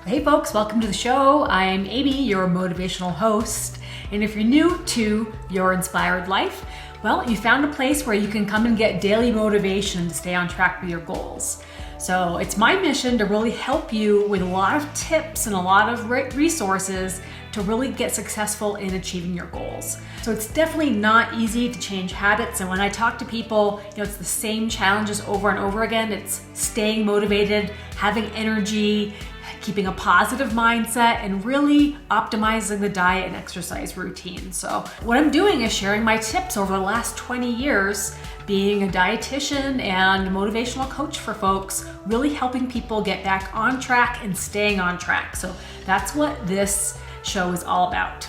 Hey folks, welcome to the show. I'm Amy, your motivational host. And if you're new to Your Inspired Life, well, you found a place where you can come and get daily motivation to stay on track with your goals. So it's my mission to really help you with a lot of tips and a lot of resources to really get successful in achieving your goals. So it's definitely not easy to change habits. And when I talk to people, it's the same challenges over and over again. It's staying motivated, having energy, keeping a positive mindset, and really optimizing the diet and exercise routine. So what I'm doing is sharing my tips over the last 20 years, being a dietitian and motivational coach for folks, really helping people get back on track and staying on track. So that's what this show is all about.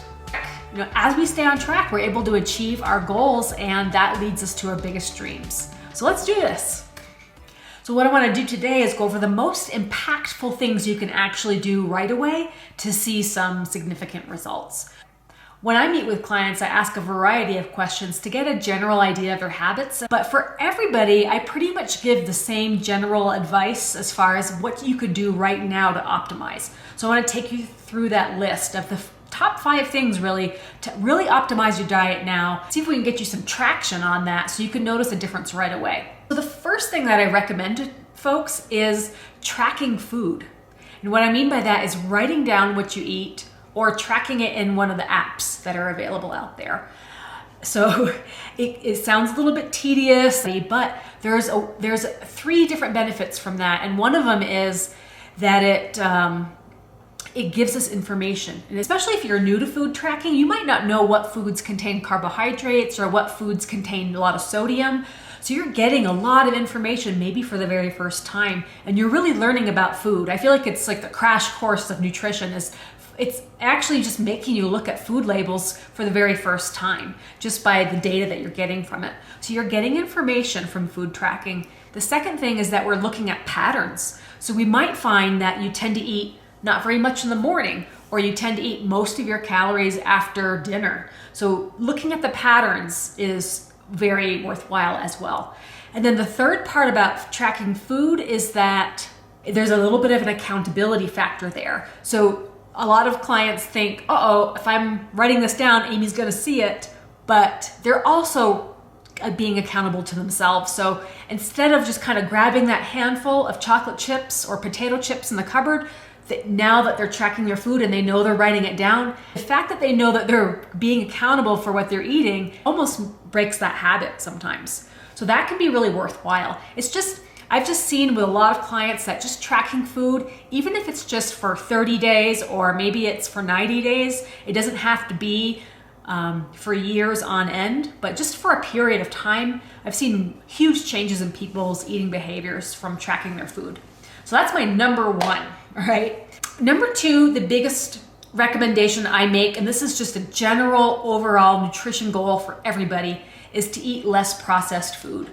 As we stay on track, we're able to achieve our goals, and that leads us to our biggest dreams. So let's do this. So what I want to do today is go over the most impactful things you can actually do right away to see some significant results. When I meet with clients, I ask a variety of questions to get a general idea of their habits. But for everybody, I pretty much give the same general advice as far as what you could do right now to optimize. So I want to take you through that list of the top 5 things really to really optimize your diet now. See if we can get you some traction on that so you can notice a difference right away. So the first thing that I recommend to folks is tracking food. And what I mean by that is writing down what you eat or tracking it in one of the apps that are available out there. So it sounds a little bit tedious, but there's 3 different benefits from that. And one of them is that it gives us information. And especially if you're new to food tracking, you might not know what foods contain carbohydrates or what foods contain a lot of sodium. So you're getting a lot of information maybe for the very first time, and you're really learning about food. I feel like it's like the crash course of nutrition. It's actually just making you look at food labels for the very first time, just by the data that you're getting from it. So you're getting information from food tracking. The second thing is that we're looking at patterns. So we might find that you tend to eat not very much in the morning, or you tend to eat most of your calories after dinner. So looking at the patterns is very worthwhile as well. And then the third part about tracking food is that there's a little bit of an accountability factor there. So a lot of clients think, if I'm writing this down, Amy's gonna see it, but they're also being accountable to themselves. So instead of just kind of grabbing that handful of chocolate chips or potato chips in the cupboard, now that they're tracking their food and they know they're writing it down, the fact that they know that they're being accountable for what they're eating almost breaks that habit sometimes. So that can be really worthwhile. I've just seen with a lot of clients that just tracking food, even if it's just for 30 days or maybe it's for 90 days, it doesn't have to be for years on end, but just for a period of time, I've seen huge changes in people's eating behaviors from tracking their food. So that's my number 1, all right? Number 2, the biggest recommendation I make, and this is just a general overall nutrition goal for everybody, is to eat less processed food,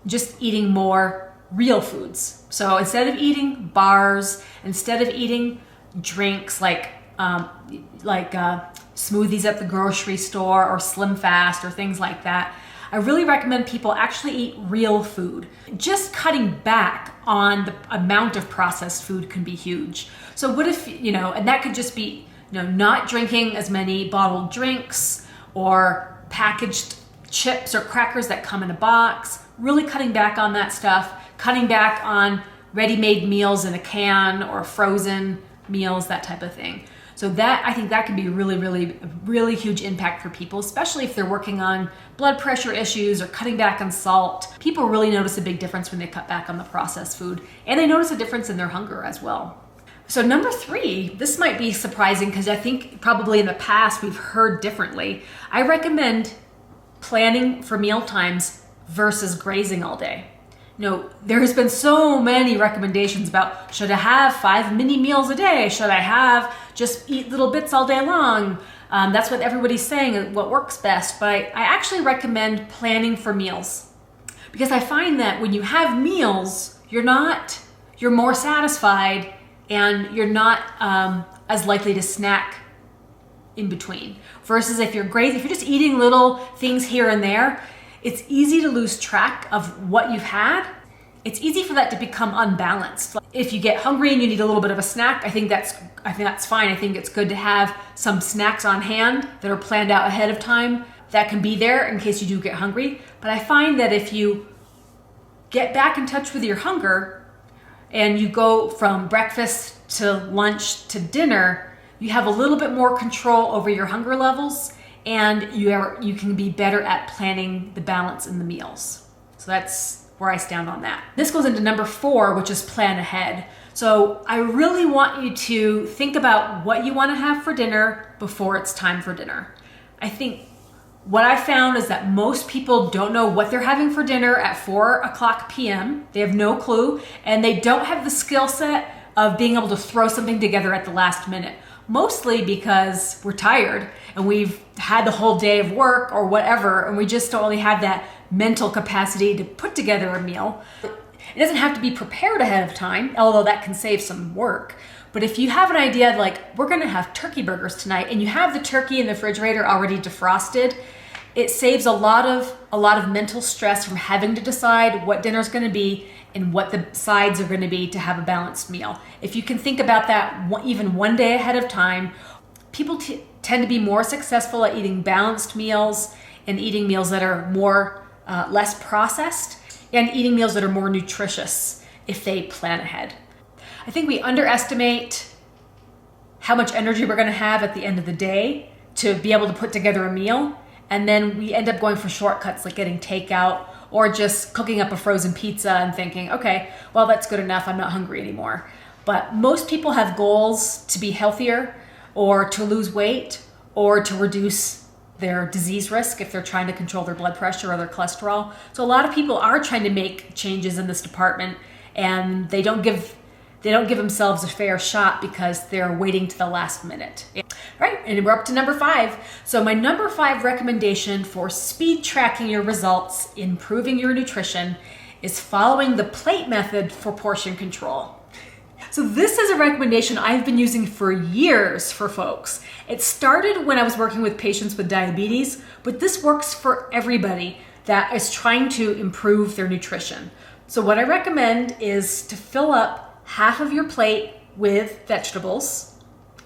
just eating more real foods. So instead of eating bars, instead of eating drinks like smoothies at the grocery store or Slim Fast or things like that, I really recommend people actually eat real food. Just cutting back on the amount of processed food can be huge. So what if, and that could just be, not drinking as many bottled drinks or packaged chips or crackers that come in a box, really cutting back on that stuff, cutting back on ready-made meals in a can or frozen meals, that type of thing. So I think that can be really huge impact for people, especially if they're working on blood pressure issues or cutting back on salt. People really notice a big difference when they cut back on the processed food, and they notice a difference in their hunger as well. So number 3, this might be surprising because I think probably in the past we've heard differently. I recommend planning for meal times versus grazing all day. There has been so many recommendations about, should I have 5 mini meals a day? Should I just eat little bits all day long? That's what everybody's saying, what works best. But I actually recommend planning for meals, because I find that when you have meals, you're more satisfied and you're not as likely to snack in between. Versus if you're just eating little things here and there, it's easy to lose track of what you've had it's easy for that to become unbalanced. If you get hungry and you need a little bit of a snack, I think that's fine. I think it's good to have some snacks on hand that are planned out ahead of time that can be there in case you do get hungry. But I find that if you get back in touch with your hunger and you go from breakfast to lunch to dinner, you have a little bit more control over your hunger levels, and you can be better at planning the balance in the meals. So that's where I stand on that. This goes into number 4, which is plan ahead. So I really want you to think about what you want to have for dinner before it's time for dinner. I think what I found is that most people don't know what they're having for dinner at 4:00 p.m. They have no clue, and they don't have the skill set of being able to throw something together at the last minute. Mostly because we're tired and we've had the whole day of work or whatever, and we just don't really have that mental capacity to put together a meal. It doesn't have to be prepared ahead of time, although that can save some work. But if you have an idea like, we're gonna have turkey burgers tonight, and you have the turkey in the refrigerator already defrosted, it saves a lot of mental stress from having to decide what dinner's gonna be and what the sides are gonna be to have a balanced meal. If you can think about that even one day ahead of time, people tend to be more successful at eating balanced meals and eating meals that are more less processed, and eating meals that are more nutritious if they plan ahead. I think we underestimate how much energy we're gonna have at the end of the day to be able to put together a meal, and then we end up going for shortcuts like getting takeout or just cooking up a frozen pizza and thinking, okay, well, that's good enough, I'm not hungry anymore. But most people have goals to be healthier or to lose weight or to reduce their disease risk if they're trying to control their blood pressure or their cholesterol. So a lot of people are trying to make changes in this department, and they don't give themselves a fair shot because they're waiting to the last minute. Right, and we're up to number 5. So my number 5 recommendation for speed tracking your results, improving your nutrition, is following the plate method for portion control. So this is a recommendation I've been using for years for folks. It started when I was working with patients with diabetes, but this works for everybody that is trying to improve their nutrition. So what I recommend is to fill up half of your plate with vegetables.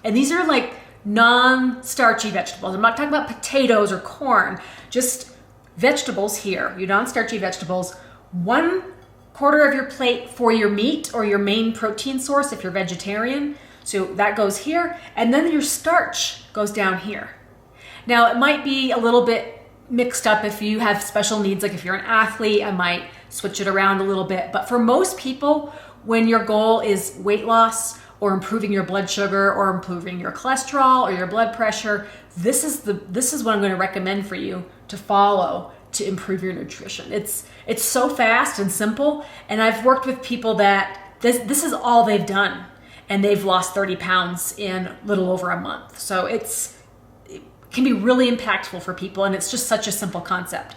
And these are like non-starchy vegetables. I'm not talking about potatoes or corn, just vegetables here, your non-starchy vegetables. 1/4 of your plate for your meat or your main protein source if you're vegetarian. So that goes here, and then your starch goes down here. Now it might be a little bit mixed up if you have special needs, like if you're an athlete, I might switch it around a little bit. But for most people, when your goal is weight loss or improving your blood sugar or improving your cholesterol or your blood pressure, this is what I'm going to recommend for you to follow to improve your nutrition. It's so fast and simple, and I've worked with people that this is all they've done, and they've lost 30 pounds in a little over a month. So it can be really impactful for people, and it's just such a simple concept.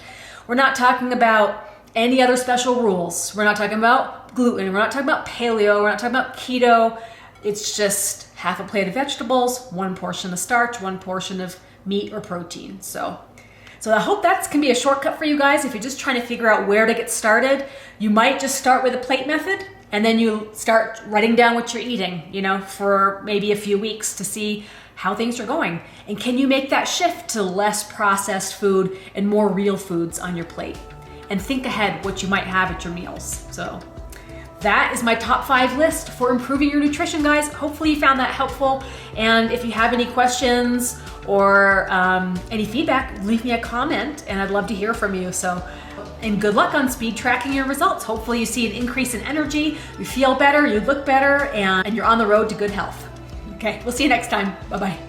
We're not talking about any other special rules. We're not talking about gluten. We're not talking about paleo. We're not talking about keto. It's just half a plate of vegetables, 1 portion of starch, 1 portion of meat or protein. So I hope that can be a shortcut for you guys. If you're just trying to figure out where to get started, you might just start with a plate method, and then you start writing down what you're eating, for maybe a few weeks to see how things are going. And can you make that shift to less processed food and more real foods on your plate? And think ahead what you might have at your meals. So that is my top 5 list for improving your nutrition, guys. Hopefully you found that helpful. And if you have any questions or any feedback, leave me a comment, and I'd love to hear from you. And good luck on speed tracking your results. Hopefully you see an increase in energy, you feel better, you look better, and you're on the road to good health. Okay, we'll see you next time. Bye-bye.